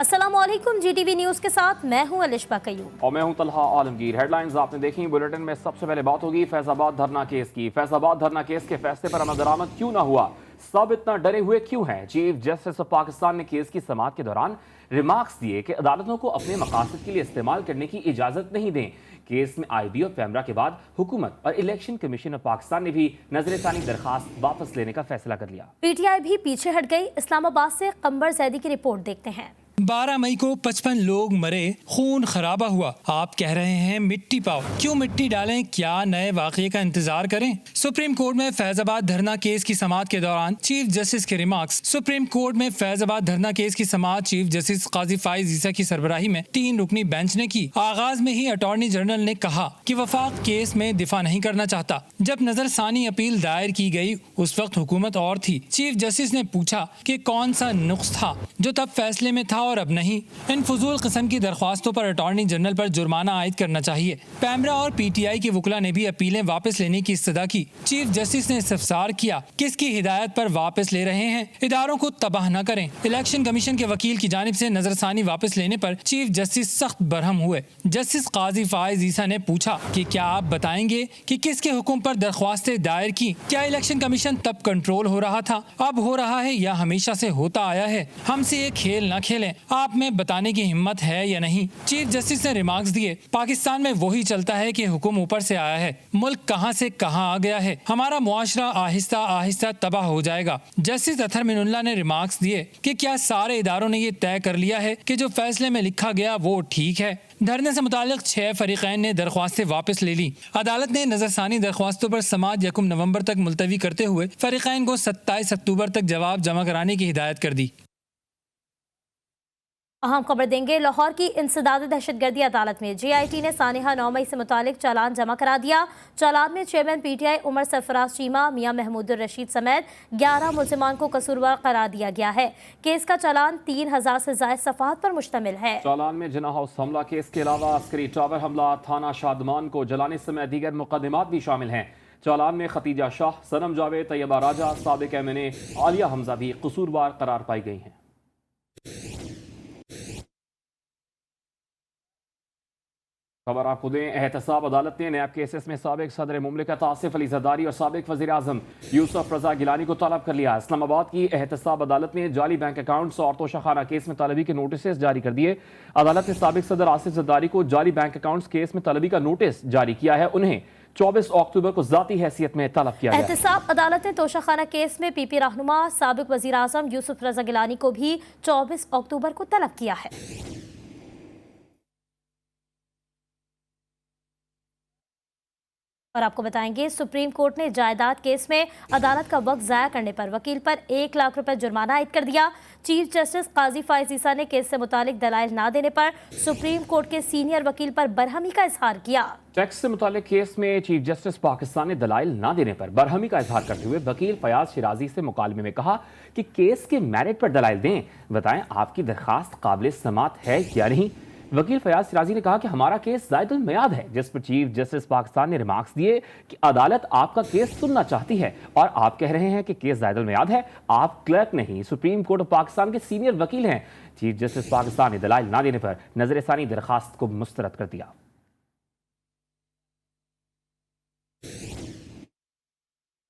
अस्सलामुअलैकुम, GTV news के साथ मैं हूं अलिशबा कयूम और मैं हूं तलहा आलमगीर। हेडलाइंस आपने देखी। बुलेटिन में सबसे पहले बात होगी फैजाबाद धरना केस की। फैजाबाद धरना केस के फैसले पर अमल दरामद क्यों ना हुआ, सब इतना डरे हुए क्यों हैं? चीफ जस्टिस ऑफ पाकिस्तान ने केस की समाअत के दौरान रिमार्क्स दिए कि अदालतों को अपने मकासद के लिए इस्तेमाल करने की इजाजत नहीं दें। केस में IB और पैमरा के बाद हुकूमत और इलेक्शन कमीशन ऑफ पाकिस्तान ने भी नजरसानी दरखास्त वापस लेने का फैसला कर लिया। PTI भी पीछे हट गई। इस्लामाबाद से कंबर जैदी की रिपोर्ट देखते हैं। 12 मई को 55 लोग मरे, खून खराबा हुआ। आप कह रहे हैं मिट्टी पाओ, क्यों मिट्टी डालें? क्या नए वाकये का इंतजार करें? सुप्रीम कोर्ट में फैजाबाद धरना केस की समाअत के दौरान चीफ जस्टिस के रिमार्क्स। सुप्रीम कोर्ट में फैजाबाद धरना केस की समाअत चीफ जस्टिस काजी फाइज ईसा की सरबराही में 3 रुकनी बेंच ने की। आगाज में ही अटॉर्नी जनरल ने कहा कि वफाक केस में दिफा नहीं करना चाहता। जब नजरसानी अपील दायर की गई उस वक्त हुकूमत और थी। चीफ जस्टिस ने पूछा कि कौन सा नुक्स था जो तब फैसले में था और अब नहीं। इन फजूल किस्म की दरख्वास्तों पर अटॉर्नी जनरल पर जुर्माना आयद करना चाहिए। पैमरा और PTI के वकला ने भी अपीलें वापस लेने की इस्तदा की। चीफ जस्टिस ने इस्तफसार किया किसकी हिदायत पर वापस ले रहे हैं, इदारों को तबाह न करें। इलेक्शन कमीशन के वकील की जानिब से नजरसानी वापस लेने पर चीफ जस्टिस सख्त बरहम हुए। जस्टिस काजी फाइज ईसा ने पूछा कि क्या आप बताएंगे कि किसके हुक्म पर दरख्वास्तें दायर की? क्या इलेक्शन कमीशन तब कंट्रोल हो रहा था, अब हो रहा है या हमेशा से होता आया है? हमसे ये खेल न खेलें, आप में बताने की हिम्मत है या नहीं? चीफ जस्टिस ने रिमार्क्स दिए पाकिस्तान में वही चलता है कि हुक्म ऊपर से आया है। मुल्क कहां से कहां आ गया है। हमारा मुआशरा आहिस्ता आहिस्ता तबाह हो जाएगा। जस्टिस अतहर मिनुल्लाह ने रिमार्क्स दिए कि क्या सारे इदारों ने ये तय कर लिया है कि जो फैसले में लिखा गया वो ठीक है? धरने से मुतालिक 6 फरीकैन ने दरख्वास्तें वापस ले ली। अदालत ने नजरसानी दरख्वास्तों पर समाअत 1 नवंबर तक मुलतवी करते हुए फरीकैन को 27 अक्टूबर तक जवाब जमा कराने की हिदायत कर दी। अहम खबर देंगे। लाहौर की इंसदाद दहशतगर्दी अदालत में JIT ने सानिहा 9 मई से मुतालिक चालान जमा करा दिया। चालान में चेयरमैन PTI उमर सरफराज चीमा, मियां महमूदुर रशीद समेत 11 मुल्जिमान को कसूरवार करार दिया गया है। केस का चालान 3000 से ज्यादा सफ़हात पर मुश्तमिल है। चालान में जिना हाउस हमला केस के अलावा अस्करी टावर हमला, थाना शादमान को जलाने समेत दीगर मुकदमात भी शामिल हैं। चालान में खतीजा शाह, सनम जावेद, तैयबा राजा, साबिक MNA आलिया हमजा भी कसूरवार करार पाई गई हैं। खबर आपको दें, एहतसाब अदालत ने नैब केसेस में साबिक सदर मुमलिकत आसिफ अली जरदारी और साबिक वज़ीर आज़म यूसुफ रजा गिलानी को तलब कर लिया। इस्लामाबाद की एहतसाब अदालत ने जाली बैंक अकाउंट्स और तोशाखाना केस में तलबी के नोटिस जारी कर दिए। अदालत ने साबिक सदर आसिफ जरदारी को जाली बैंक अकाउंट्स केस में तलबी का नोटिस जारी किया है। उन्हें 24 अक्टूबर को जाती हैसियत में तलब किया गया। एहतसाब अदालत ने तोशाखाना केस में PP रहनुमा साबिक वज़ीर आज़म यूसुफ रजा गिलानी को भी 24 अक्टूबर को तलब किया है। और आपको बताएंगे, सुप्रीम कोर्ट ने जायदाद केस में अदालत का वक्त ज़ाया करने पर वकील पर 1 लाख रुपए जुर्माना आयद कर दिया। चीफ जस्टिस काजी फाइज ईसा ने केस से मुतालिक दलाइल ना देने पर सुप्रीम कोर्ट के सीनियर वकील पर बरहमी का इजहार किया। टैक्स से मुतालिक केस में चीफ जस्टिस पाकिस्तान ने दलाइल ना देने पर बरहमी का इजहार करते हुए वकील फयाज शिराजी से मुकालमे में कहा कि केस के मेरिट पर दलाइल दें, बताएं आपकी दरखास्त काबिल समात है या नहीं। वकील फयाज शिराजी ने कहा कि हमारा केस ज़ायदुल मियाद है, जिस पर चीफ जस्टिस पाकिस्तान ने रिमार्क्स दिए कि अदालत आपका केस सुनना चाहती है और आप कह रहे हैं कि केस ज़ायदुल मियाद है। आप क्लर्क नहीं, सुप्रीम कोर्ट ऑफ पाकिस्तान के सीनियर वकील हैं। चीफ जस्टिस पाकिस्तान ने दलाइल ना देने पर नजरसानी दरखास्त को मुस्तरद कर दिया।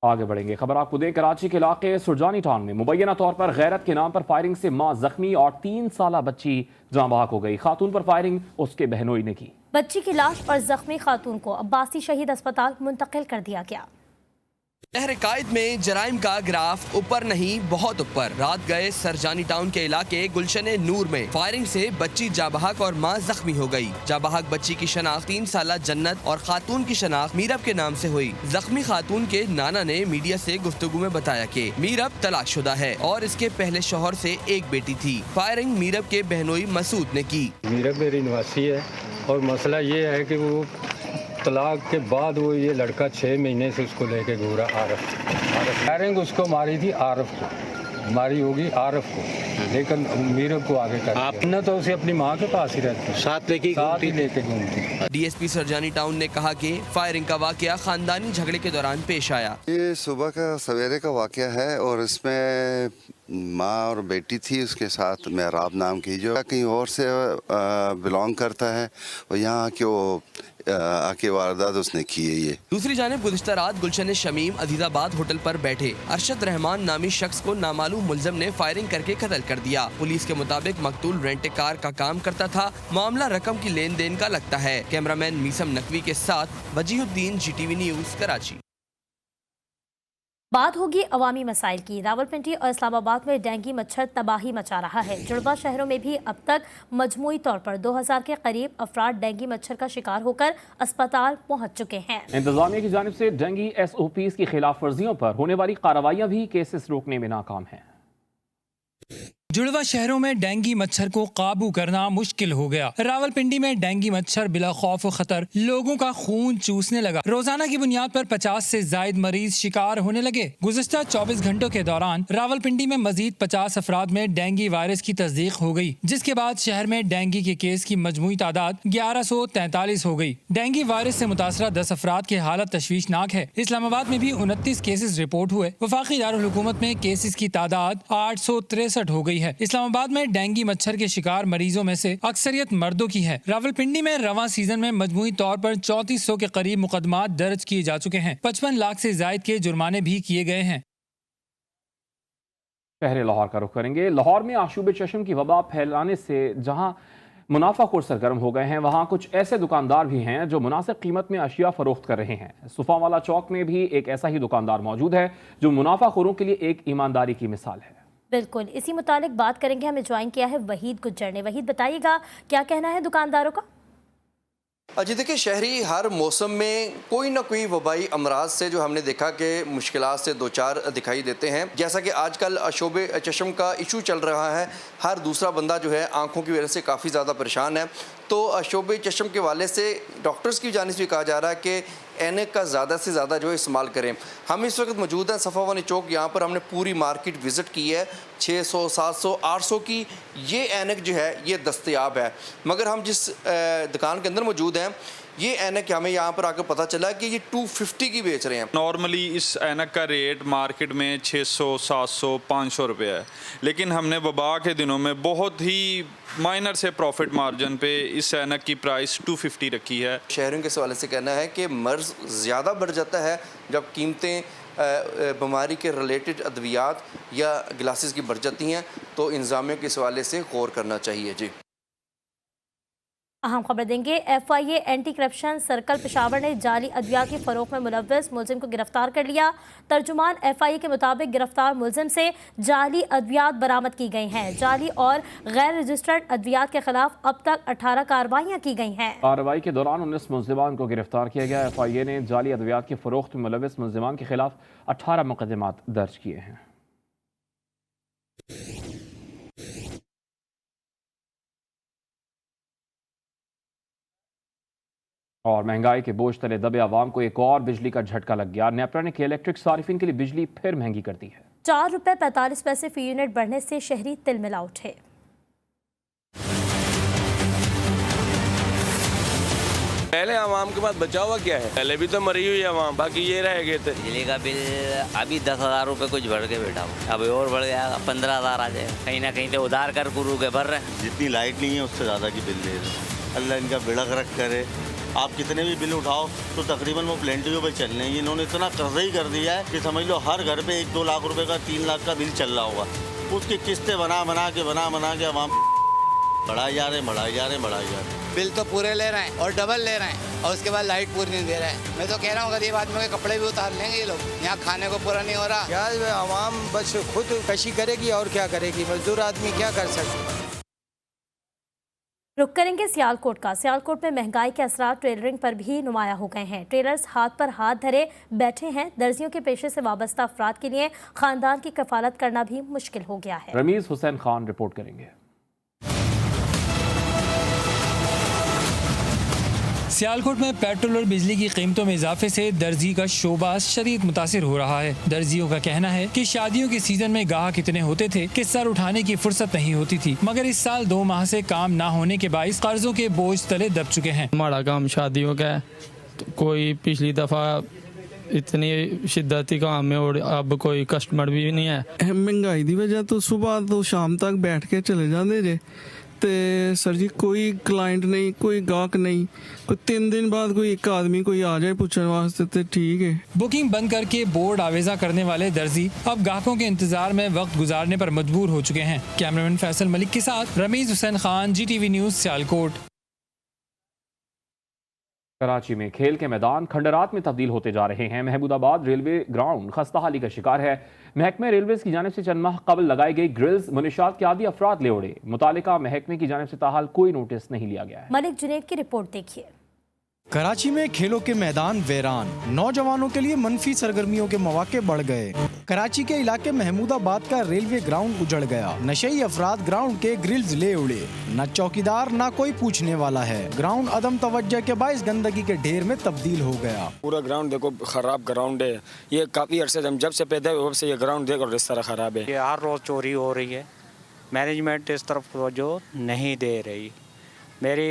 आगे बढ़ेंगे। खबर आपको दें, कराची के इलाके सुरजानी टाउन में मुबैना तौर पर गैरत के नाम पर फायरिंग से मां जख्मी और 3 साला बच्ची जाँ बहक हो गई। खातून पर फायरिंग उसके बहनोई ने की। बच्ची की लाश और जख्मी खातून को अब्बासी शहीद अस्पताल मुंतकिल कर दिया गया। तहरीकायद में जराइम का ग्राफ ऊपर नहीं बहुत ऊपर। रात गए सरजानी टाउन के इलाके गुलशन नूर में फायरिंग से बच्ची जाबहक और मां जख्मी हो गई। जाबहक बच्ची की शनाख्त 3 साला जन्नत और खातून की शनाख्त मीरब के नाम से हुई। जख्मी खातून के नाना ने मीडिया से गुफ्तगू में बताया कि मीरब तलाकशुदा है और इसके पहले शौहर से एक बेटी थी। फायरिंग मीरब के बहनोई मसूद ने की। मीरब मेरी निवासी है और मसला ये है कि वो तलाक के बाद वो ये लड़का 6 महीने से उसको लेके घूरा आरफ फायरिंग उसको मारी थी, आरफ को मारी होगी, आरफ को लेकिन मेरे को आगे कर दिया। न तो उसे अपनी माँ के पास ही रहती, साथ लेके घूमती। डीएसपी सरजानी टाउन ने कहा कि फायरिंग का वाकया खानदानी झगड़े के दौरान पेश आया। ये सुबह का सवेरे का वाकया है और इसमें माँ और बेटी थी, उसके साथ मेहराब नाम की जो कहीं और से बिलोंग करता है और यहाँ के वो आके वारदात उसने की है। ये दूसरी जानिब गुज़िश्ता रात गुलशन शमीम अदीदाबाद होटल पर बैठे अरशद रहमान नामी शख्स को नामालूम मुलजम ने फायरिंग करके कत्ल कर दिया। पुलिस के मुताबिक मकतूल रेंट कार का काम करता था। मामला रकम की लेन देन का लगता है। कैमरामैन मीसम नकवी के साथ वजीहुद्दीन, GTV न्यूज़, कराची। बात होगी अवामी मसाइल की। रावलपिंडी और इस्लामाबाद में डेंगू मच्छर तबाही मचा रहा है। जुड़वा शहरों में भी अब तक मजमूई तौर पर 2000 के करीब अफराद डेंगू मच्छर का शिकार होकर अस्पताल पहुंच चुके हैं। इंतजामिया की जानिब से डेंगू SOPs की खिलाफ वर्जियों पर होने वाली कार्रवाइयां भी केसेस रोकने में नाकाम हैं। जुड़वा शहरों में डेंगू मच्छर को काबू करना मुश्किल हो गया। रावलपिंडी में डेंगू मच्छर बिला खौफ खतर लोगों का खून चूसने लगा। रोजाना की बुनियाद पर 50 से जायद मरीज शिकार होने लगे। गुज़िश्ता 24 घंटों के दौरान रावलपिंडी में मजीद 50 अफराद में डेंगू वायरस की तस्दीक हो गई, जिसके बाद शहर में डेंगू के केस की मजमूई तादाद 1143 हो गई। डेंगू वायरस से मुतासरा 10 अफराद की हालत तशवीशनाक है। इस्लामाबाद में भी 29 केसेस रिपोर्ट हुए। वफाकी दारुल हुकूमत में केसेस की तादाद 863 हो गई है। इस्लामाबाद में डेंगू मच्छर के शिकार मरीजों में से अक्सरियत मर्दों की है। रावलपिंडी में रवां सीजन में मजमूई तौर पर 3400 के करीब मुकदमात दर्ज किए जा चुके हैं। 55 लाख से जायद के जुर्माने भी किए गए हैं। पहले लाहौर का रुख करेंगे। लाहौर में आशूब चश्म की वबा फैलाने से जहां मुनाफाखोर सरगर्म हो गए हैं, वहां कुछ ऐसे दुकानदार भी हैं जो मुनासिब कीमत में अशिया फरोख्त कर रहे हैं। सुफावाला चौक में भी एक ऐसा ही दुकानदार मौजूद है जो मुनाफाखोरों के लिए एक ईमानदारी की मिसाल है। बिल्कुल, इसी मुतालिक बात करेंगे। हमें ज्वाइन किया है वहीद गुज्जर ने। वहीद, बताइएगा क्या कहना है दुकानदारों का? जी देखिए, शहरी हर मौसम में कोई ना कोई वबाई अमराज से जो हमने देखा कि मुश्किलात से दो चार दिखाई देते हैं। जैसा कि आजकल शोबे चश्म का इशू चल रहा है, हर दूसरा बंदा जो है आंखों की वजह से काफ़ी ज़्यादा परेशान है। तो शोबे चश्म के वाले से डॉक्टर्स की जानिब से कहा जा रहा है कि ऐनक का ज़्यादा से ज़्यादा जो है इस्तेमाल करें। हम इस वक्त मौजूद हैं सफ़ावानी चौक। यहाँ पर हमने पूरी मार्केट विज़िट की है। 600, 700, 800 की ये ऐनक जो है ये दस्तयाब है। मगर हम जिस दुकान के अंदर मौजूद हैं, ये ऐनक हमें यहाँ पर आकर पता चला कि ये 250 की बेच रहे हैं। नॉर्मली इस ऐनक का रेट मार्केट में 600, 700, 500 रुपये है, लेकिन हमने वबा के दिनों में बहुत ही माइनर से प्रॉफिट मार्जिन पे इस ऐनक की प्राइस 250 रखी है। शहरियों के सवाल से कहना है कि मर्ज ज़्यादा बढ़ जाता है जब कीमतें बीमारी के रिलेटेड अद्वियात या ग्लासेस की बढ़ जाती हैं, तो इंतज़ामिया के हवाले से गौर करना चाहिए। जी, अहम खबर देंगे। FIA anti corruption circle Peshawar ने जाली अद्विया की फरोख में मुलव्वस मुलजिम को गिरफ्तार कर लिया। तर्जुमान FIA के मुताबिक गिरफ्तार मुलजिम से जाली अद्वियात बरामद की गई हैं। जाली और गैर रजिस्टर्ड अद्वियात के खिलाफ अब तक 18 कार्रवाइयाँ की गई हैं। कार्रवाई के दौरान 19 मुलजिमान को गिरफ्तार किया गया। FIA ने जाली अद्वियात की फरोख्त में मुलव्वस मुलजिमान के खिलाफ 18 मुकदमात दर्ज किए हैं। और महंगाई के बोझ तले दबे आवाम को एक और बिजली का झटका लग गया। नेपरा ने के इलेक्ट्रिक सारिफिन के लिए बिजली फिर महंगी कर दी है। 4 रुपये 45 पैसे फी यूनिट बढ़ने से शहरी तिलमिला उठे। पहले आवाम के पास बचा हुआ क्या है? पहले भी तो मरी हुई आवाम, बाकी ये रह गए थे। बिजली का बिल अभी 10,000 रुपये कुछ बढ़ के बैठा हूँ, अब और बढ़ गया, 15,000 आ जाएगा। कहीं ना कहीं तो उधार कर गुरु के भर रहे हैं। जितनी लाइट नहीं है उससे ज़्यादा की बिल दे रहे हैं। अल्लाह इनका बेड़ा गर्क करे। आप कितने भी बिल उठाओ तो तकरीबन वो प्लेंटियों पे चल रहे हैं। इन्होंने इतना कर्जा ही कर दिया है कि समझ लो हर घर पे 1-2 लाख रुपए का 3 लाख का बिल चल रहा होगा। उसकी किस्तें बना बना के आवाम बढ़ाई जा रहे। बिल तो पूरे ले रहे हैं और डबल ले रहे हैं, और उसके बाद लाइट पूरी नहीं दे रहे हैं। मैं तो कह रहा हूँ गरीब आदमी के कपड़े भी उतार लेंगे ये लोग, यहाँ खाने को पूरा नहीं हो रहा। क्या आवाम बस खुद कशी करेगी और क्या करेगी, मजदूर आदमी क्या कर सकते। रुक करेंगे सियालकोट का। सियालकोट में महंगाई के असरात टेलरिंग पर भी नुमाया हो गए हैं। टेलर्स हाथ पर हाथ धरे बैठे हैं। दर्जियों के पेशे से वाबस्ता अफराद के लिए खानदान की कफालत करना भी मुश्किल हो गया है। रमीज हुसैन खान रिपोर्ट करेंगे। सियालकोट में पेट्रोल और बिजली की कीमतों में इजाफे से दर्जी का शोबा शदीद मुतासिर हो रहा है। दर्जियों का कहना है कि शादियों के सीजन में गाहक इतने होते थे कि सर उठाने की फुर्सत नहीं होती थी, मगर इस साल 2 माह से काम ना होने के बाइस कर्जों के बोझ तले दब चुके हैं। हमारा काम शादियों का है, तो कोई पिछली दफा इतनी शिद्दती काम में और अब कोई कस्टमर भी नहीं है। महंगाई की वजह तो सुबह तो शाम तक बैठ के चले जाते जे ते सर जी कोई क्लाइंट नहीं, कोई गाहक नहीं, कोई 3 दिन बाद कोई एक आदमी कोई आ जाए पूछने वास्ते तो ठीक है। बुकिंग बंद करके बोर्ड आवेजा करने वाले दर्जी अब ग्राहकों के इंतजार में वक्त गुजारने पर मजबूर हो चुके हैं। कैमरामैन फैसल मलिक के साथ रमीज हुसैन खान, GTV न्यूज़, सियालकोट। कराची में खेल के मैदान खंडरात में तब्दील होते जा रहे हैं। महमूदाबाद रेलवे ग्राउंड खस्ताहाली का शिकार है। महकमे रेलवेज की जानिब से चंद माह कबल लगाई गई ग्रिल्स मुनिशात के आदि अफराद ले उड़े। मुतालिका महकमे की जानिब से ताहाल कोई नोटिस नहीं लिया गया है। मलिक जुनैद की रिपोर्ट देखिए। कराची में खेलों के मैदान वीरान, नौजवानों के लिए मनफी सरगर्मियों के मौके बढ़ गए। कराची के इलाके महमूदाबाद का रेलवे ग्राउंड उजड़ गया। नशई अफराद ग्राउंड के ग्रिल्स ले उड़े। न चौकीदार न कोई पूछने वाला है। ग्राउंड अदम तवज्जो के बाइस गंदगी के ढेर में तब्दील हो गया। पूरा ग्राउंड देखो खराब ग्राउंड है। ये काफी अरसे हम जब से पैदा हुए तब से ये ग्राउंड देखो इस तरह खराब है। ये हर रोज चोरी हो रही है। मैनेजमेंट इस तरफ तवज्जो नहीं दे रही। मेरी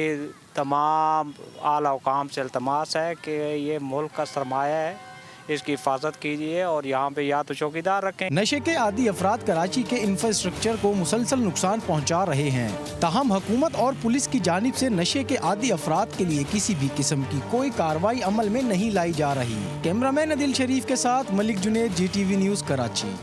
तमाम आला हुकाम से इल्तमास है कि ये मुल्क का सरमाया है, इसकी हिफाजत कीजिए और यहाँ पे या तो चौकीदार रखें। नशे के आदी अफराद कराची के इंफ्रास्ट्रक्चर को मुसलसल नुकसान पहुँचा रहे हैं। ताहम हुकूमत और पुलिस की जानिब से नशे के आदी अफराद के लिए किसी भी किस्म की कोई कार्रवाई अमल में नहीं लाई जा रही। कैमरामैन अदिल शरीफ के साथ मलिक जुनैद, GTV न्यूज़, कराची।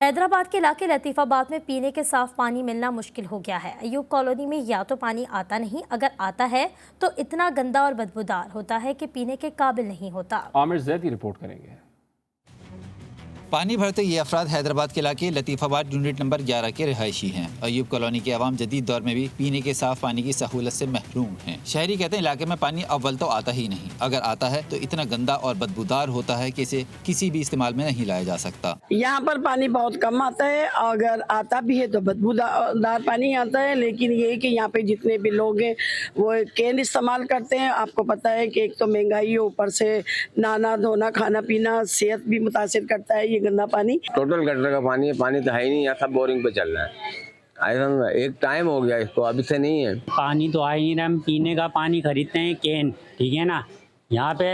हैदराबाद के इलाके लतीफ़ाबाद में पीने के साफ पानी मिलना मुश्किल हो गया है। अयूब कॉलोनी में या तो पानी आता नहीं, अगर आता है तो इतना गंदा और बदबूदार होता है कि पीने के काबिल नहीं होता। आमिर जैद की रिपोर्ट करेंगे। पानी भरते ये अफराद हैदराबाद के इलाके लतीफ़ाबाद यूनिट नंबर 11 के रिहायशी हैं। अयूब कॉलोनी के अवाम जदीद दौर में भी पीने के साफ पानी की सहूलत से महरूम हैं। शहरी कहते हैं इलाके में पानी अव्वल तो आता ही नहीं, अगर आता है तो इतना गंदा और बदबूदार होता है कि इसे किसी भी इस्तेमाल में नहीं लाया जा सकता। यहाँ पर पानी बहुत कम आता है, अगर आता भी है तो बदबूदार पानी आता है। लेकिन ये कि यहाँ पे जितने भी लोग हैं वो कैन इस्तेमाल करते हैं। आपको पता है कि एक तो महंगाई है, ऊपर से नहाना धोना खाना पीना सेहत भी मुतासिर करता है ये गंदा पानी। टोटल गटर का पानी है, पानी तो है ही नहीं, यहाँ सब बोरिंग पे चल रहा है। ऐसा एक टाइम हो गया इसको, अभी से नहीं है। पानी तो आ ही नहीं रहा। हम पीने का पानी खरीदते हैं कैन, ठीक है ना। यहाँ पे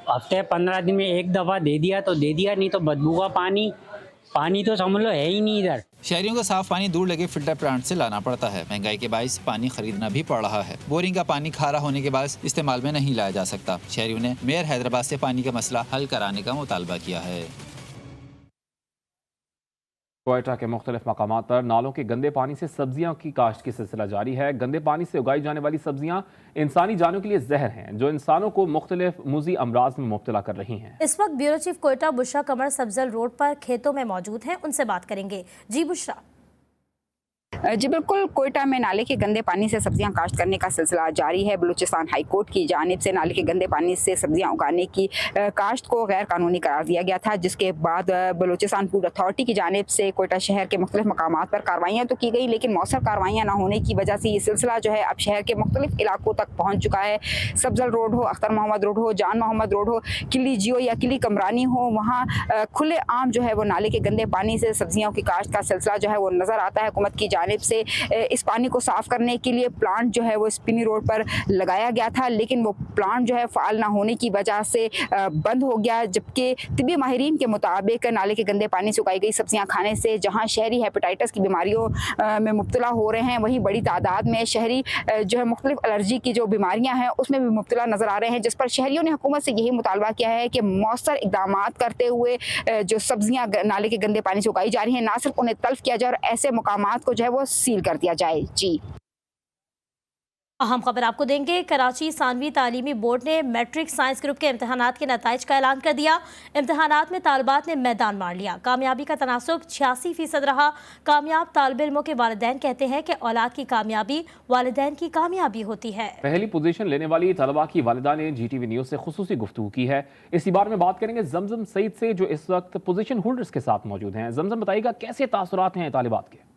हफ्ते 15 दिन में एक दफ़ा दे दिया तो दे दिया, नहीं तो बदबू का पानी तो समझ लो है ही नहीं इधर। शहरियों को साफ पानी दूर लगे फिल्टर प्लांट से लाना पड़ता है। महंगाई के बाइस पानी खरीदना भी पड़ रहा है। बोरिंग का पानी खारा होने के बाद इस्तेमाल में नहीं लाया जा सकता। शहरियों ने मेयर हैदराबाद से पानी का मसला हल कराने का मुतालबा किया है। क्वेटा के मुख्तलिफ मकामात पर नालों के गंदे पानी से सब्जियों की काश्त की सिलसिला जारी है। गंदे पानी से उगाई जाने वाली सब्जियां इंसानी जानों के लिए जहर हैं, जो इंसानों को मुख्तलिफ मुज़ी अमराज में मुब्तला कर रही हैं। इस वक्त ब्यूरो चीफ क्वेटा बुशरा कमर सब्जल रोड पर खेतों में मौजूद हैं, उनसे बात करेंगे। जी बुशरा। जी बिल्कुल, कोयटा में नाले के गंदे पानी से सब्जियां काश्त करने का सिलसिला जारी है। बलूचिस्तान हाई कोर्ट की जानिब से नाले के गंदे पानी से सब्जियां उगाने की काश्त को गैर कानूनी करार दिया गया था, जिसके बाद बलूचिस्तान फूड अथॉरिटी की जानिब से कोयटा शहर के मुख्तलिफ मकामात पर कार्रवाइयाँ तो की गई, लेकिन मौसर कार्रवाइयाँ न होने की वजह से ये सिलसिला जो है अब शहर के मुख्तलिफ इलाकों तक पहुँच चुका है। सब्जल रोड हो, अख्तर मोहम्मद रोड हो, जान मोहम्मद रोड हो, किली जियो या किली कमरानी हो, वहाँ खुले आम जो है वो नाले के गंदे पानी से सब्जियों की काश्त का सिलसिला जो है वो नज़र आता है। हुकूमत की जानिब से इस पानी को साफ करने के लिए प्लांट जो है वो स्पिनी रोड पर लगाया गया था, लेकिन वो प्लांट जो है फ़ाल ना होने की वजह से बंद हो गया। जबकि तिब्बी माहिरीन के मुताबिक नाले के गंदे पानी से उगाई गई सब्जियां खाने से जहां शहरी हेपेटाइटिस की बीमारियों में मुब्तला हो रहे हैं, वहीं बड़ी तादाद में शहरी जो है मुख्तलिफ एलर्जी की जो बीमारियां हैं उसमें भी मुब्तला नज़र आ रहे हैं, जिस पर शहरियों ने हुकूमत से यही मुतालबा किया है कि मौसर इक़दाम करते हुए जो सब्जियाँ नाले के गंदे पानी से उगाई जा रही हैं ना सिर्फ उन्हें तल्फ किया जाए और ऐसे मकामात को जो है वो सील कर दिया जाए। जी अहम खबर आपको देंगे। कराची सानवी तालीमी बोर्ड ने मैट्रिक साइंस ग्रुप के इम्तहानात के नताइज का ऐलान कर दिया। इम्तहानात में तालबात ने मैदान मार लिया। कामयाबी का तनासुब 86% रहा। कामयाब तालिब इल्मों के वालिदैन कहते हैं कि औलाद की कामयाबी वालिदैन की कामयाबी होती है। पहली पोजीशन लेने वाली तलबा की वालिदा ने GTV न्यूज़ से खुसूसी गुफ्तगू की है। इसी बारे में बात करेंगे जमजम सईद से, जो इस वक्त पोजीशन होल्डर्स के साथ मौजूद हैं। जमजम बताइएगा कैसे तासुरात हैं तालिबात के?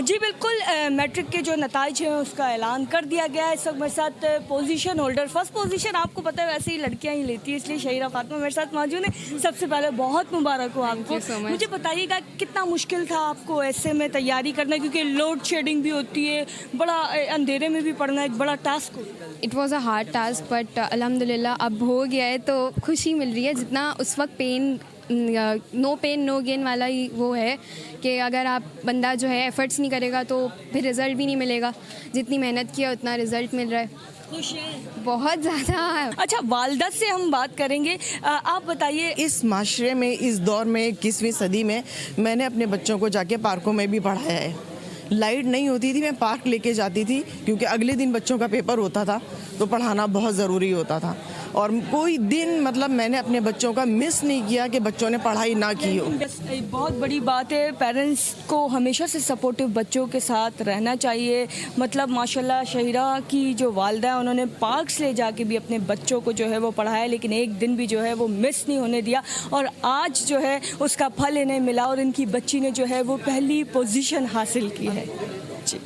जी बिल्कुल, मैट्रिक के जो नताइज हैं उसका ऐलान कर दिया गया है। इस वक्त मेरे साथ पोजीशन होल्डर, फर्स्ट पोजीशन आपको पता है वैसे ही लड़कियां ही लेती है, इसलिए शहीरा फातिमा मेरे साथ मौजूद है। सबसे पहले बहुत मुबारक हो आपको। मुझे बताइएगा कितना मुश्किल था आपको ऐसे में तैयारी करना, क्योंकि लोड शेडिंग भी होती है, बड़ा अंधेरे में भी पढ़ना एक बड़ा टास्क होता है। It was a hard task but अल्हम्दुलिल्लाह अब हो गया है तो खुशी मिल रही है। जितना उस वक्त pain, no pain no gain वाला ही वो है कि अगर आप बंदा जो है एफर्ट्स नहीं करेगा तो फिर रिज़ल्ट भी नहीं मिलेगा। जितनी मेहनत किया उतना रिज़ल्ट मिल रहा है। खुश हैं? बहुत ज़्यादा। अच्छा, वालदा से हम बात करेंगे। आप बताइए, इस माशरे में, इस दौर में, 21वीं सदी में मैंने अपने बच्चों को जाके पार्कों में भी पढ़ाया है। लाइट नहीं होती थी, मैं पार्क लेके जाती थी क्योंकि अगले दिन बच्चों का पेपर होता था तो पढ़ाना बहुत ज़रूरी होता था। और कोई दिन मतलब मैंने अपने बच्चों का मिस नहीं किया कि बच्चों ने पढ़ाई ना की हो। बहुत बड़ी बात है, पेरेंट्स को हमेशा से सपोर्टिव बच्चों के साथ रहना चाहिए। मतलब माशाल्लाह शहीरा की जो वालदा है उन्होंने पार्क्स ले जाके भी अपने बच्चों को जो है वो पढ़ाया, लेकिन एक दिन भी जो है वो मिस नहीं होने दिया और आज जो है उसका फल इन्हें मिला और इनकी बच्ची ने जो है वो पहली पोजीशन हासिल की है। जी।